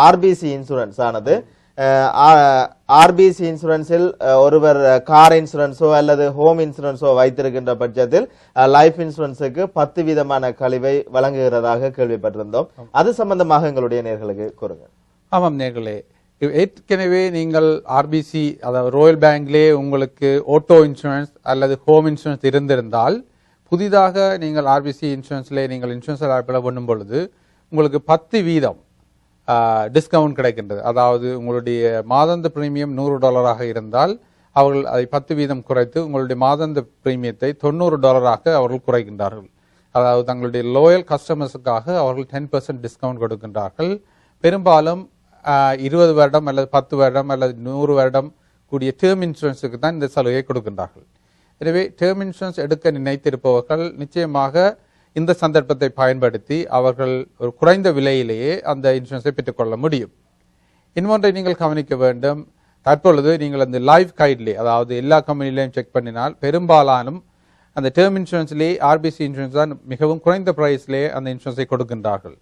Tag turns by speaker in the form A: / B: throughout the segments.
A: RBC insurance ஆனது RBC இன்சூரன்ஸில் ஒருவர் car இன்சூரன்ஸோ அல்லது ஹோம் இன்சூரன்ஸோ வைத்திருக்கின்ற பட்சத்தில் லைஃப் இன்சூரன்ஸுக்கு 10 வீதமான கழிவை வழங்குகிறதாக கேள்விப்பட்டிருந்தோம். அது சம்பந்தமாக எங்களுடைய நேயர்களுக்கு கூறுங்க.
B: ஆமாம் நேயர்களே, ஏற்கனவே நீங்கள் ஆர்பிசி அதாவது ராயல் பேங்க்லே உங்களுக்கு ஆட்டோ இன்சூரன்ஸ் அல்லது ஹோம் இன்சூரன்ஸ் இருந்திருந்தால் புதிதாக நீங்கள் ஆர்பிசி இன்சூரன்ஸ்ல நீங்கள் இன்சூரன்ஸ் அப்ளை பண்ணும் பொழுது உங்களுக்கு 10 வீதம் டிஸ்கவுண்ட் கிடைக்கின்றது. அதாவது உங்களுடைய மாதாந்த பிரீமியம் $100 இருந்தால் அவர்கள் அதை 10 வீதம் குறைத்து உங்களுடைய மாதாந்த பிரீமியத்தை $90 அவர்கள் குறைக்கின்றார்கள். அதாவது தங்களுடைய லோயல் கஸ்டமர்ஸுக்காக அவர்கள் 10% டிஸ்கவுண்ட் கொடுக்கின்றார்கள். பெரும்பாலும் 20 வருடம் அல்லது 10 வருடம் அல்லது 100 வருடம் கூடிய டேர்ம் இன்சூரன்ஸுக்கு தான் இந்த சலுகையை கொடுக்கின்றார்கள். எனவே டேர்ம் இன்சூரன்ஸ் எடுக்க நினைத்திருப்பவர்கள் நிச்சயமாக இந்த சந்தர்ப்பத்தை பயன்படுத்தி அவர்கள் ஒரு குறைந்த விலையிலேயே அந்த இன்சூரன்ஸை பெற்றுக்கொள்ள முடியும். இன்னொன்றை நீங்கள் கவனிக்க வேண்டும். தற்பொழுது நீங்கள் அந்த லைஃப் கைட்லே அதாவது எல்லா கம்பெனிலையும் செக் பண்ணினால் பெரும்பாலானும் அந்த டேர்ம் இன்சூரன்ஸ்லேயே ஆர்பிசி இன்சூரன்ஸ் தான் மிகவும் குறைந்த பிரைஸ்லேயே அந்த இன்சூரன்ஸை கொடுக்கின்றார்கள்.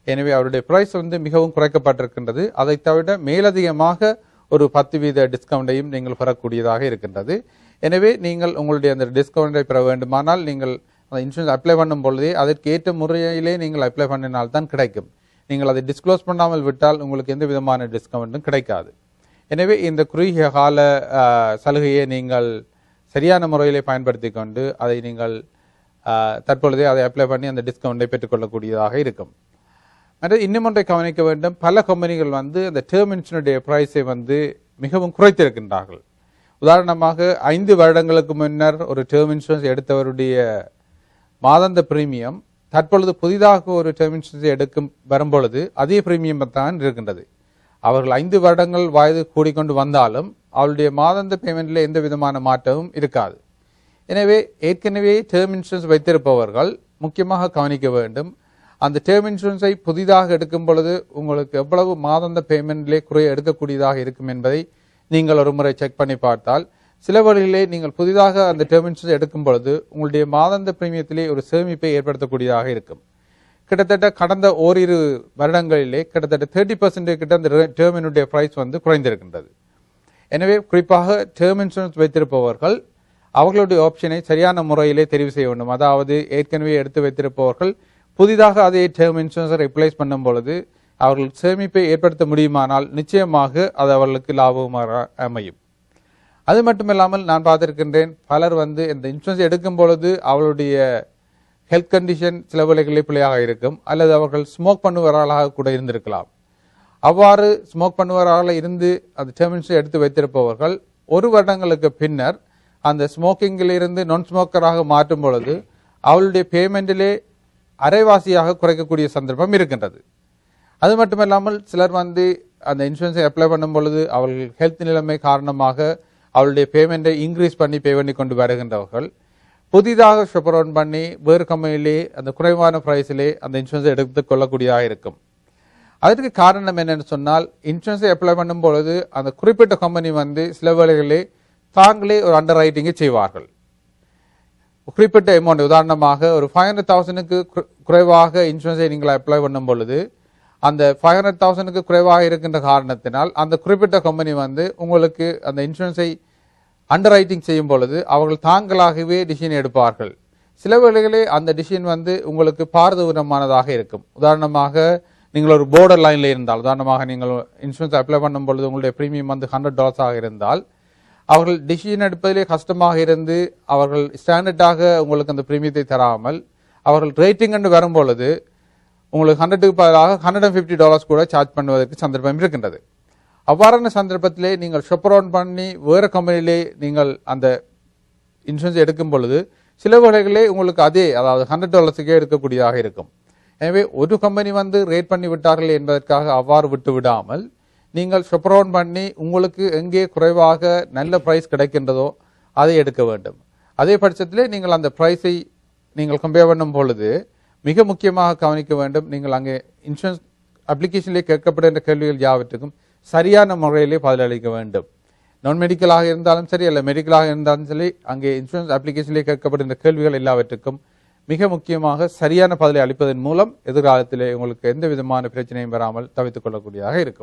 B: எனவே அவருடைய பிரைஸ் மிகவும் குறைக்கப்பட்டிருக்கின்றது. அதை தவிர மேலதிகமாக ஒரு 10 வீத டிஸ்கவுண்டையும் நீங்கள் பெறக்கூடியதாக இருக்கின்றது. எனவே நீங்கள் உங்களுடைய அந்த டிஸ்கவுண்டை பெற வேண்டுமானால் நீங்கள் அந்த இன்சூரன்ஸ் அப்ளை பண்ணும் பொழுதே அதற்கு ஏற்ற முறையிலே நீங்கள் அப்ளை பண்ணினால்தான் கிடைக்கும். நீங்கள் அதை டிஸ்க்ளோஸ் பண்ணாமல் விட்டால் உங்களுக்கு எந்த விதமான டிஸ்கவுண்ட்டும் கிடைக்காது. எனவே இந்த குறுகிய கால சலுகையை நீங்கள் சரியான முறையிலே பயன்படுத்தி கொண்டு அதை நீங்கள் தற்பொழுதே அதை அப்ளை பண்ணி அந்த டிஸ்கவுண்டை பெற்றுக்கொள்ளக்கூடியதாக இருக்கும். இன்னும் ஒன்றை கவனிக்க வேண்டும். பல கம்பெனிகள் அந்த டேர்ம் இன்சூரன்ஸுடைய பிரைஸை மிகவும் குறைத்திருக்கின்றார்கள். உதாரணமாக 5 வருடங்களுக்கு முன்னர் ஒரு டேர்ம் இன்சூரன்ஸ் எடுத்தவருடைய மாதாந்த பிரீமியம் தற்பொழுது புதிதாக ஒரு டேர்ம் இன்சூரன்ஸ் எடுக்கும் வரும்பொழுது அதே பிரீமியம் தான் இருக்கின்றது. அவர்கள் 5 வருடங்கள் வயது கூடிக்கொண்டு வந்தாலும் அவருடைய மாதாந்த பேமெண்ட்ல எந்த விதமான மாற்றமும் இருக்காது. எனவே ஏற்கனவே டேர்ம் இன்சூரன்ஸ் வைத்திருப்பவர்கள் முக்கியமாக கவனிக்க வேண்டும். அந்த டேர்ம் இன்சூரன்ஸை புதிதாக எடுக்கும் பொழுது உங்களுக்கு எவ்வளவு மாதாந்த பேமெண்ட்லே குறைய எடுக்கக்கூடியதாக இருக்கும் என்பதை நீங்கள் ஒரு முறை செக் பண்ணி பார்த்தால் சில வழியிலே நீங்கள் புதிதாக அந்த டேர்ம் இன்சூரன்ஸ் எடுக்கும் பொழுது உங்களுடைய மாதாந்த பிரீமியத்திலே ஒரு சேமிப்பை ஏற்படுத்தக்கூடியதாக இருக்கும். கிட்டத்தட்ட கடந்த ஓரிரு வருடங்களிலே கிட்டத்தட்ட 30% கிட்ட அந்த டேர்மினுடைய பிரைஸ் குறைந்திருக்கின்றது. எனவே குறிப்பாக டேர்ம் இன்சூரன்ஸ் வைத்திருப்பவர்கள் அவர்களுடைய ஆப்ஷனை சரியான முறையிலே தெரிவு செய்ய வேண்டும். அதாவது ஏற்கனவே எடுத்து வைத்திருப்பவர்கள் புதிதாக அதே டேர்ம் இன்சூரன்ஸை ரிப்ளேஸ் பண்ணும் பொழுது அவர்கள் சேமிப்பை ஏற்படுத்த முடியுமானால் நிச்சயமாக அது அவர்களுக்கு லாபமாக அமையும். அது மட்டுமில்லாமல் நான் பார்த்திருக்கின்றேன் பலர் இந்த இன்சூரன்ஸ் எடுக்கும் பொழுது அவளுடைய ஹெல்த் கண்டிஷன் சில வேளைகளில் பிள்ளையாக இருக்கும் அல்லது அவர்கள் ஸ்மோக் பண்ணுவவர்களாக கூட இருந்திருக்கலாம். அவ்வாறு ஸ்மோக் பண்ணுவவர்களாக இருந்து அந்த டேர்ம் இன்சூரன்ஸ் எடுத்து வைத்திருப்பவர்கள் 1 வருடங்களுக்கு பின்னர் அந்த ஸ்மோக்கிங்கில் இருந்து நான் ஸ்மோக்கராக மாற்றும் பொழுது அவளுடைய பேமெண்டிலே அரைவாசியாக குறைக்கக்கூடிய சந்தர்ப்பம் இருக்கின்றது. அது மட்டுமல்லாமல் சிலர் அந்த இன்சூரன்ஸை அப்ளை பண்ணும் பொழுது அவர்கள் ஹெல்த் நிலைமை காரணமாக அவளுடைய பேமெண்ட்டை இன்க்ரீஸ் பண்ணி பே பண்ணி கொண்டு வருகின்றவர்கள் புதிதாக ஷாப் பண்ணி வேறு கம்பெனிலே அந்த குறைவான பிரைஸிலே அந்த இன்சூரன்ஸை எடுத்துக் கொள்ளக்கூடியதாக இருக்கும். அதற்கு காரணம் என்னன்னு சொன்னால் இன்சூரன்ஸை அப்ளை பண்ணும் பொழுது அந்த குறிப்பிட்ட கம்பெனி சில வேளைகளிலே தாங்களே ஒரு அண்டர் ரைட்டிங்கை செய்வார்கள். குறிப்பிட்ட அமௌண்ட் உதாரணமாக ஒரு 500,000க்கு குறைவாக இன்சூரன்ஸை நீங்கள் அப்ளை பண்ணும் பொழுது அந்த 500,000க்கு குறைவாக இருக்கின்ற காரணத்தினால் அந்த குறிப்பிட்ட கம்பெனி உங்களுக்கு அந்த இன்சூரன்ஸை அண்டர் ரைட்டிங் செய்யும் பொழுது அவர்கள் தாங்களாகவே டிசிஷன் எடுப்பார்கள். சில வேளைகளே அந்த டிசிஷன் உங்களுக்கு பாரதூரமானதாக இருக்கும். உதாரணமாக நீங்கள் ஒரு போர்டர் லைன்ல இருந்தால் உதாரணமாக நீங்கள் இன்சூரன்ஸ் அப்ளை பண்ணும் பொழுது உங்களுடைய பிரீமியம் $100 இருந்தால் அவர்கள் டிசிஷன் எடுப்பதிலே கஷ்டமாக இருந்து அவர்கள் ஸ்டாண்டர்டாக உங்களுக்கு அந்த பிரீமியத்தை தராமல் அவர்கள் ரேட்டிங் என்று வரும் பொழுது உங்களுக்கு 100க்கு பதிலாக $150 கூட சார்ஜ் பண்ணுவதற்கு சந்தர்ப்பம் இருக்கின்றது. அவ்வாறான சந்தர்ப்பத்திலே நீங்கள் ஷாப் பண்ணி வேறு கம்பெனியிலே நீங்கள் அந்த இன்சூரன்ஸ் எடுக்கும் பொழுது சில வேளைகளே உங்களுக்கு அதே அதாவது $100க்கே எடுக்கக்கூடியதாக இருக்கும். எனவே ஒரு கம்பெனி ரேட் பண்ணி விட்டார்கள் என்பதற்காக அவ்வாறு விட்டு விடாமல் நீங்கள் ஷாப் பண்ணி உங்களுக்கு எங்கே குறைவாக நல்ல பிரைஸ் கிடைக்கின்றதோ அதை எடுக்க வேண்டும். அதே பட்சத்திலே நீங்கள் அந்த பிரைஸை நீங்கள் கம்பேர் பண்ணும் பொழுது மிக முக்கியமாக கவனிக்க வேண்டும். நீங்கள் அங்கே இன்சூரன்ஸ் அப்ளிகேஷனிலே கேட்கப்படுகின்ற கேள்விகள் யாவற்றுக்கும் சரியான முறையிலே பதிலளிக்க வேண்டும். நான் மெடிக்கலாக இருந்தாலும் சரி அல்ல மெடிக்கலாக இருந்தாலும் சரி அங்கே இன்சூரன்ஸ் அப்ளிகேஷனிலே கேட்கப்படுகின்ற கேள்விகள் எல்லாவற்றுக்கும் மிக முக்கியமாக சரியான பதிலை அளிப்பதன் மூலம் எதிர்காலத்திலே உங்களுக்கு எந்த விதமான பிரச்சனையும் வராமல் தவித்துக் கொள்ளக்கூடியதாக இருக்கும்.